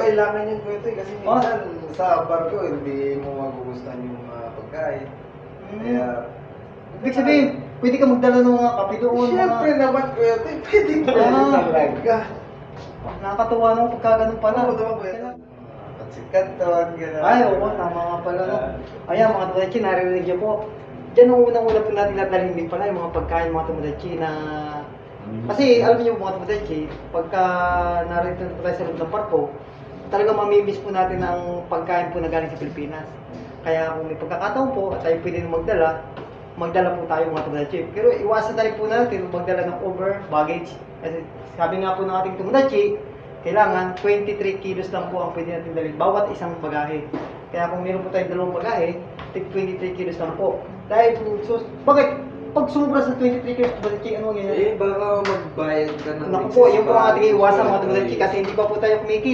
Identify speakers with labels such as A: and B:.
A: kailangan yung kwento kasi minsan sa barko hindi mo magugustuhan yung mga pagkain. Kaya,
B: Ibig sabihin, pwede ka magdala ng mga kape doon.
A: siyempre naman kwento, pwede talaga.
B: Nakakatuwa nung pagka ganun pala.
A: Oo, naman kwento. Pansit Canton, gano'n.
B: Ay, oo, tama nga pala. No? Ayan, mga Tomodachi, narinig niyo po. Diyan ang unang-una po natin nadalhin din pala yung mga pagkain, mga Tomodachi na... Kasi alam niyo mga Tomodachi, pagka narito po tayo sa loob ng parko, talagang mamimiss po natin ang pagkain po na galing sa Pilipinas. Kaya kung may pagkakataon po at tayo pwede magdala po tayo mga Tomodachi. Pero iwasan na rin po natin magdala ng over baggage. Kasi sabi nga po ng ating Tomodachi, kailangan 23 kilos lang po ang pwede natin dalhin bawat isang bagahe. Kaya kung meron po tayong dalawang bagahe, 23 kilos lang po. Dahil, so, bakit? Pag sumubra sa 23 kilos, Tomodachi, ano ang ganyan?
A: Baka magbayad ka na.
B: Naku po, yung po ang ating iwasan mga Tomodachi kasi hindi pa po tayo kumikita.